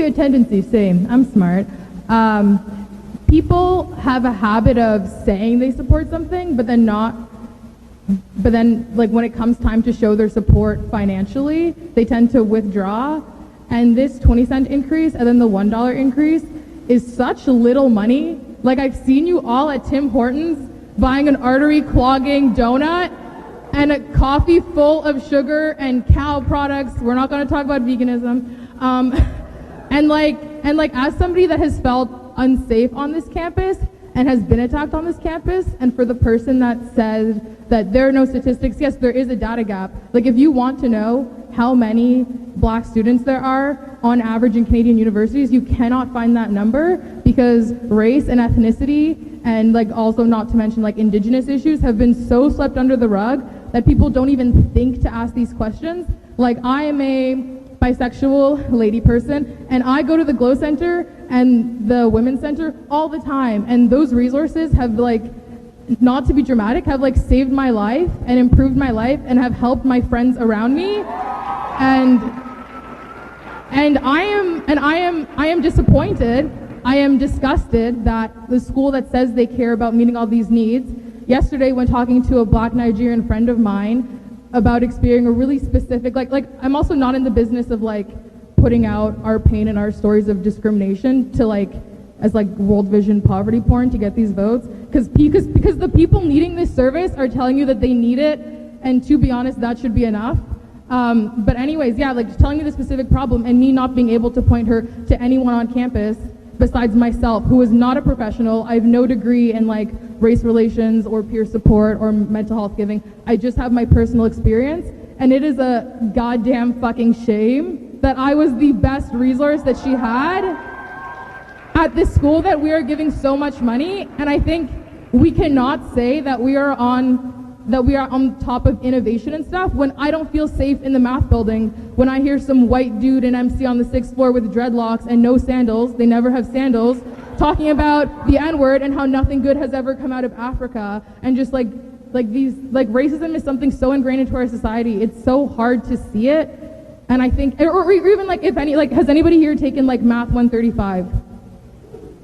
a tendency, same, I'm smart. People have a habit of saying they support something, but then like when it comes time to show their support financially, they tend to withdraw. And this 20-cent increase and then the $1 increase is such little money. Like I've seen you all at Tim Hortons buying an artery clogging donut and a coffee full of sugar and cow products. We're not going to talk about veganism. And as somebody that has felt unsafe on this campus and has been attacked on this campus, and for the person that says that there are no statistics, yes, there is a data gap. Like if you want to know how many black students there are on average in Canadian universities, you cannot find that number because race and ethnicity and like also not to mention like indigenous issues have been so swept under the rug that people don't even think to ask these questions. Like I am a bisexual lady person and I go to the Glow Center and the Women's Center all the time, and those resources have like, not to be dramatic, have like saved my life and improved my life and have helped my friends around me. And I am disappointed. I am disgusted that the school that says they care about meeting all these needs, yesterday when talking to a black Nigerian friend of mine about experiencing a really specific, like I'm also not in the business of like putting out our pain and our stories of discrimination to like, as like World Vision poverty porn to get these votes, because the people needing this service are telling you that they need it, and to be honest, that should be enough. But anyways, yeah, like just telling you the specific problem and me not being able to point her to anyone on campus besides myself, who is not a professional. I have no degree in like race relations or peer support or mental health giving. I just have my personal experience, and it is a goddamn fucking shame that I was the best resource that she had at this school that we are giving so much money. And I think we cannot say that we are on top of innovation and stuff when I don't feel safe in the math building, when I hear some white dude in MC on the 6th floor with dreadlocks and no sandals, they never have sandals, talking about the N-word and how nothing good has ever come out of Africa, and just like these, like racism is something so ingrained into our society, it's so hard to see it. And I think, or even like if any, like has anybody here taken like Math 135?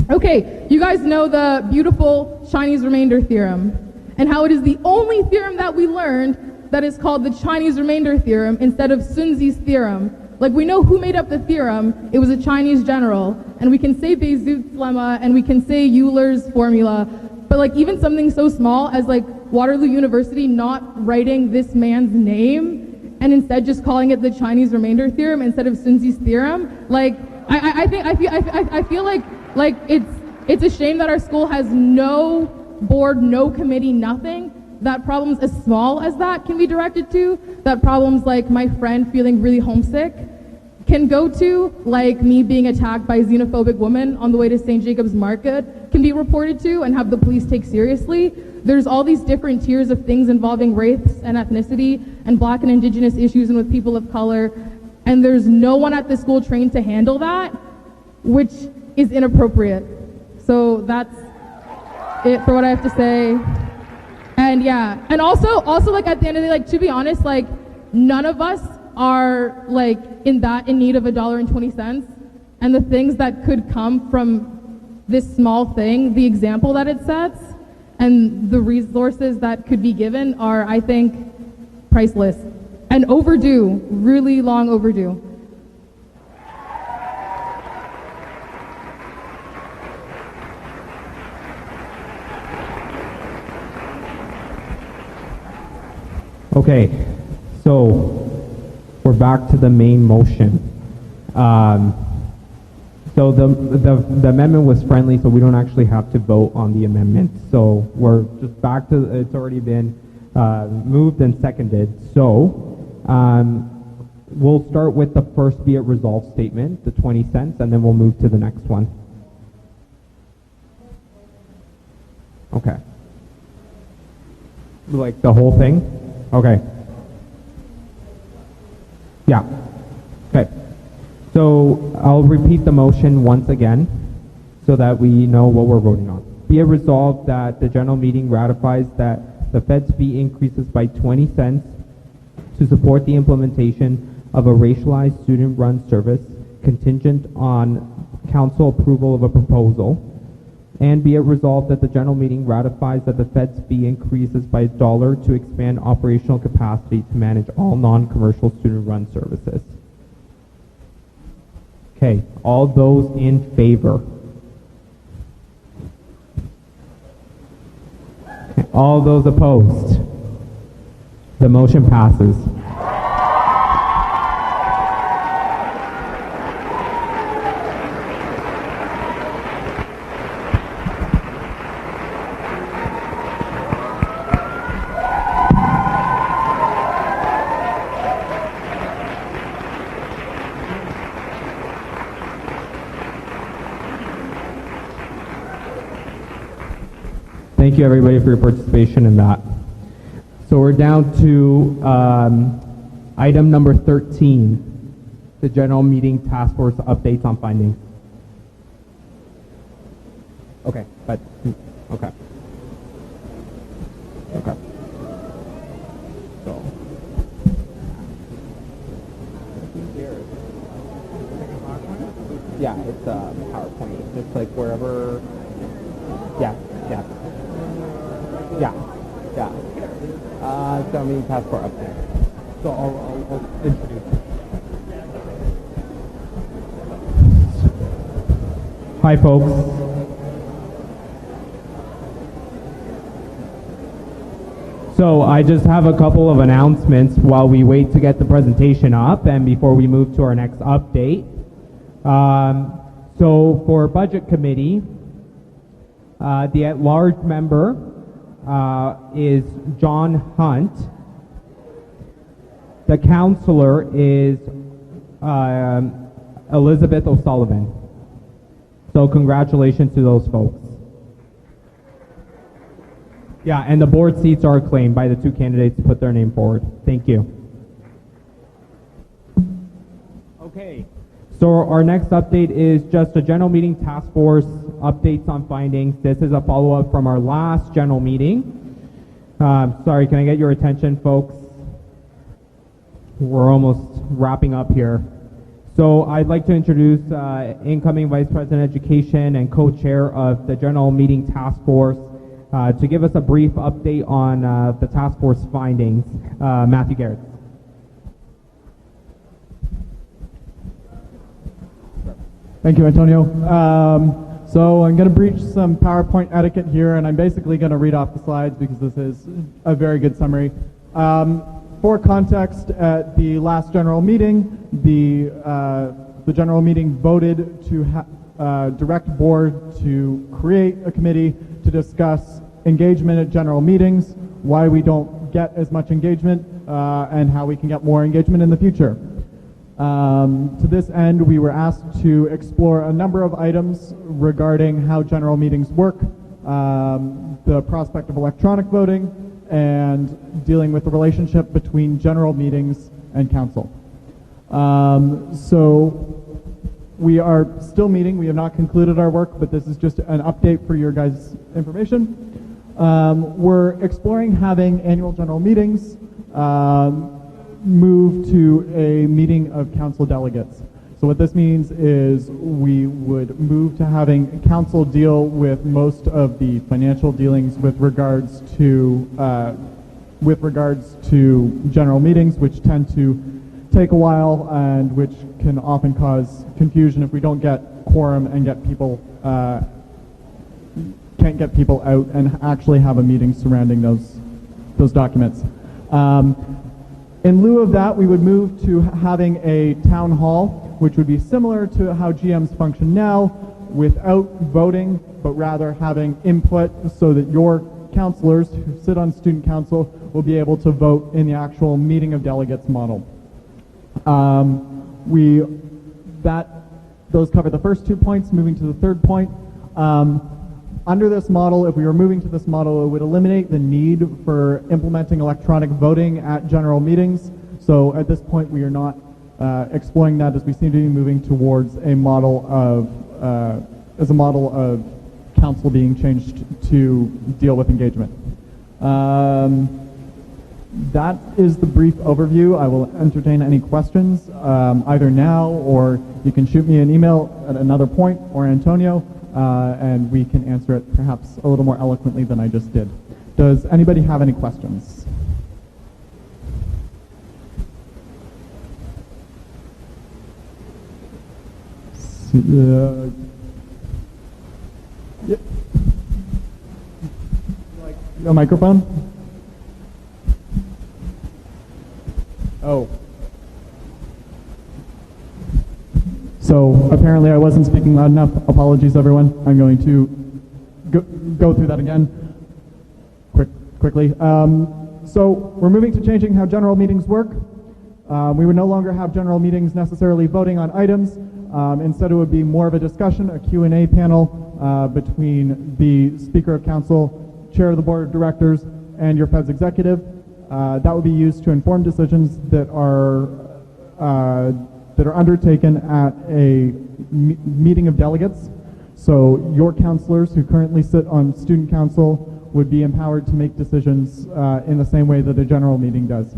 Okay, you guys know the beautiful Chinese remainder theorem, and how it is the only theorem that we learned that is called the Chinese remainder theorem instead of Sun Tzu's theorem. Like we know who made up the theorem, it was a Chinese general, and we can say Bezout's lemma, and we can say Euler's formula, but like even something so small as like Waterloo University not writing this man's name, and instead just calling it the Chinese remainder theorem instead of Sun Tzu's theorem, like I feel like it's a shame that our school has no board, no committee, nothing, that problems as small as that can be directed to, that problems like my friend feeling really homesick can go to, like me being attacked by a xenophobic woman on the way to St. Jacob's Market can be reported to and have the police take seriously. There's all these different tiers of things involving race and ethnicity and black and indigenous issues and with people of color, and there's no one at the school trained to handle that, which is inappropriate. So that's it for what I have to say. And yeah, and also like at the end of the day, like to be honest, like none of us are like in need of $1.20, and the things that could come from this small thing, the example that it sets, and the resources that could be given are, I think, priceless and overdue, really long overdue. Okay, so we're back to the main motion. So the amendment was friendly, so we don't actually have to vote on the amendment. So we're just back to, it's already been moved and seconded. So we'll start with the first be it resolved statement, the 20 cents, and then we'll move to the next one. Okay. Like the whole thing? Okay. Yeah. Okay. So I'll repeat the motion once again so that we know what we're voting on. Be it resolved that the general meeting ratifies that the Fed's fee increases by 20 cents to support the implementation of a racialized student-run service contingent on council approval of a proposal. And be it resolved that the general meeting ratifies that the Fed's fee increases by $1 to expand operational capacity to manage all non-commercial student-run services. Okay, all those in favor? Okay, all those opposed? The motion passes. Thank you, everybody, for your participation in that. So we're down to item number 13, the general meeting task force updates on findings. Okay, but okay. Okay. So. Yeah, it's PowerPoint. Just like wherever. Yeah, yeah. Yeah, yeah. General meeting task force update. So I'll introduce. Hi, folks. So I just have a couple of announcements while we wait to get the presentation up and before we move to our next update. So for Budget Committee, the at-large member is John Hunt. The counselor is Elizabeth O'Sullivan. So congratulations to those folks. Yeah, and the board seats are claimed by the two candidates to put their name forward. Thank you. Okay, so our next update is just a general meeting task force updates on findings. This is a follow-up from our last general meeting. Sorry, can I get your attention, folks? We're almost wrapping up here. So I'd like to introduce incoming Vice President Education and co-chair of the general meeting task force to give us a brief update on the task force findings. Matthew Garrett. Thank you, Antonio. So I'm going to breach some PowerPoint etiquette here, and I'm basically going to read off the slides because this is a very good summary. For context, at the last general meeting, the general meeting voted to direct board to create a committee to discuss engagement at general meetings, why we don't get as much engagement, and how we can get more engagement in the future. To this end, we were asked to explore a number of items regarding how general meetings work, the prospect of electronic voting, and dealing with the relationship between general meetings and council. So we are still meeting. We have not concluded our work, but this is just an update for your guys' information. We're exploring having annual general meetings move to a meeting of council delegates. So what this means is we would move to having council deal with most of the financial dealings with regards to general meetings, which tend to take a while and which can often cause confusion if we don't get quorum and get people can't get people out and actually have a meeting surrounding those documents. In lieu of that, we would move to having a town hall, which would be similar to how GMs function now, without voting, but rather having input so that your counselors who sit on student council will be able to vote in the actual meeting of delegates model. Those cover the first 2 points. Moving to the third point. Under this model, if we were moving to this model, it would eliminate the need for implementing electronic voting at general meetings. So at this point, we are not exploring that, as we seem to be moving towards a model of council being changed to deal with engagement. That is the brief overview. I will entertain any questions either now, or you can shoot me an email at another point, or Antonio, and we can answer it perhaps a little more eloquently than I just did. Does anybody have any questions? Yep. Like a microphone? Oh. So apparently I wasn't speaking loud enough. Apologies, everyone. I'm going to go through that again quickly. So we're moving to changing how general meetings work. We would no longer have general meetings necessarily voting on items. Instead, it would be more of a discussion, a Q&A panel between the Speaker of Council, Chair of the Board of Directors, and your Fed's executive. That would be used to inform decisions that are undertaken at a meeting of delegates. So your counselors who currently sit on student council would be empowered to make decisions in the same way that a general meeting does.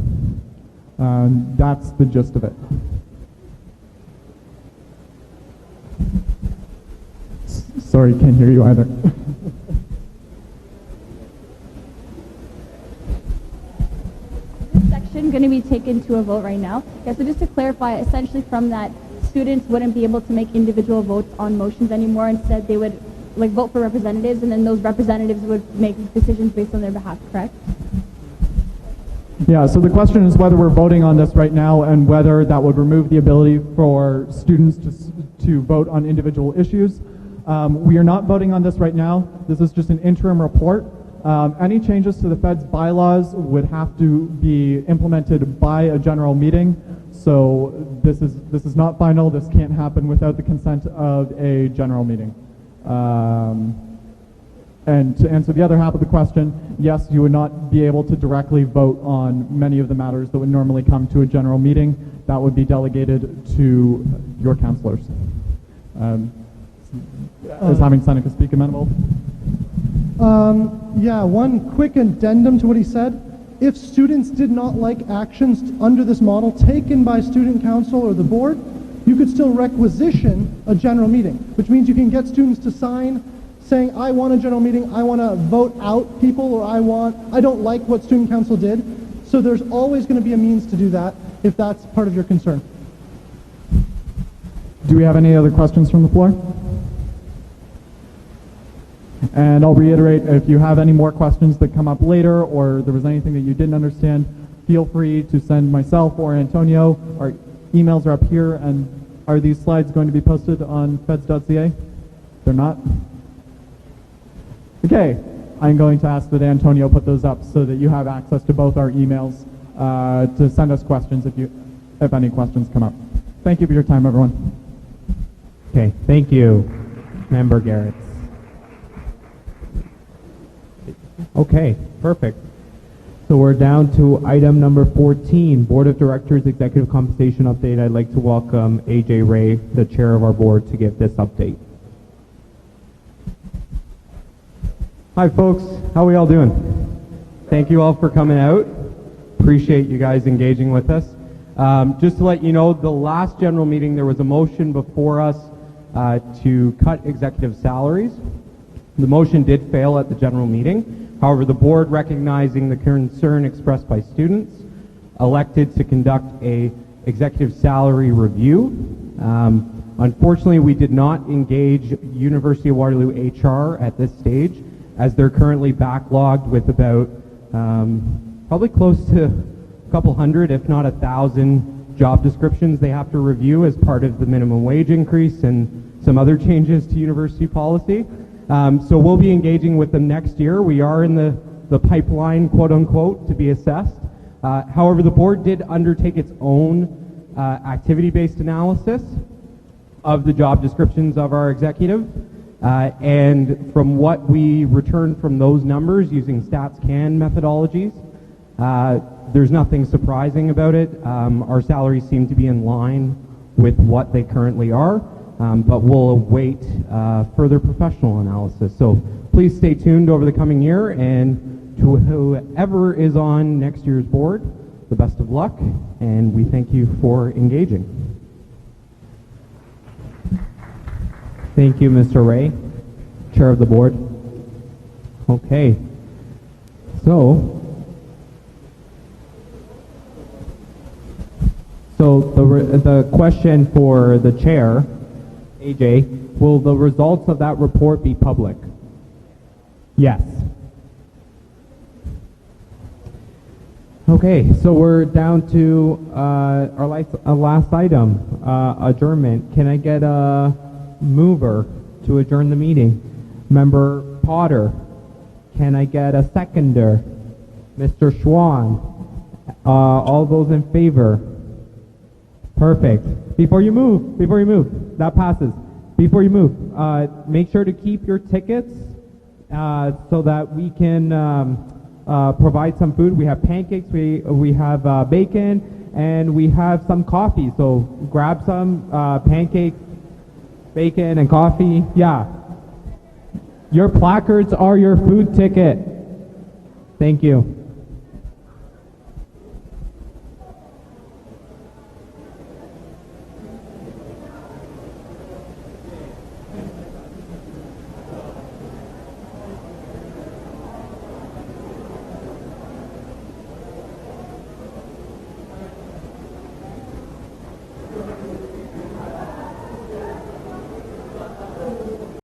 That's the gist of it. Sorry, can't hear you either. Section going to be taken to a vote right now. Yeah, so just to clarify, essentially from that, students wouldn't be able to make individual votes on motions anymore. Instead, they would vote for representatives, and then those representatives would make decisions based on their behalf, correct? Yeah, so the question is whether we're voting on this right now and whether that would remove the ability for students to vote on individual issues. We are not voting on this right now. This is just an interim report. Any changes to the Fed's bylaws would have to be implemented by a general meeting. So this is not final. This can't happen without the consent of a general meeting. And to answer the other half of the question, yes, you would not be able to directly vote on many of the matters that would normally come to a general meeting. That would be delegated to your counselors. Is having Seneca speak amenable? Yeah, one quick addendum to what he said. If students did not like actions under this model taken by student council or the board, you could still requisition a general meeting, which means you can get students to sign saying, I want a general meeting, I want to vote out people, or I don't like what student council did. So there's always going to be a means to do that if that's part of your concern. Do we have any other questions from the floor? And I'll reiterate, if you have any more questions that come up later, or there was anything that you didn't understand, feel free to send myself or Antonio. Our emails are up here, and are these slides going to be posted on feds.ca? They're not? Okay, I'm going to ask that Antonio put those up so that you have access to both our emails to send us questions if any questions come up. Thank you for your time, everyone. Okay, thank you, Member Garrett. Okay, perfect. So we're down to item number 14, Board of Directors Executive Compensation Update. I'd like to welcome AJ Ray, the chair of our board, to give this update. Hi folks, how are we all doing? Thank you all for coming out. Appreciate you guys engaging with us. Just to let you know, the last general meeting there was a motion before us to cut executive salaries. The motion did fail at the general meeting. However, the board, recognizing the concern expressed by students, elected to conduct a executive salary review. Unfortunately, we did not engage University of Waterloo HR at this stage, as they're currently backlogged with about probably close to a couple hundred, if not 1,000 job descriptions they have to review as part of the minimum wage increase and some other changes to university policy. So we'll be engaging with them next year. We are in the pipeline, quote unquote, to be assessed. However, the board did undertake its own activity-based analysis of the job descriptions of our executive. And from what we returned from those numbers using StatsCan methodologies, there's nothing surprising about it. Our salaries seem to be in line with what they currently are, but we'll await further professional analysis. So please stay tuned over the coming year and to whoever is on next year's board, the best of luck, and we thank you for engaging. Thank you, Mr. Ray, Chair of the Board. Okay. So the question for the chair, AJ, will the results of that report be public? Yes. Okay, so we're down to our last item, adjournment. Can I get a mover to adjourn the meeting? Member Potter. Can I get a seconder? Mr. Schwan. All those in favor? Perfect. Before you move, that passes. Before you move, make sure to keep your tickets so that we can provide some food. We have pancakes, we have bacon, and we have some coffee. So grab some pancakes, bacon, and coffee. Yeah. Your placards are your food ticket. Thank you.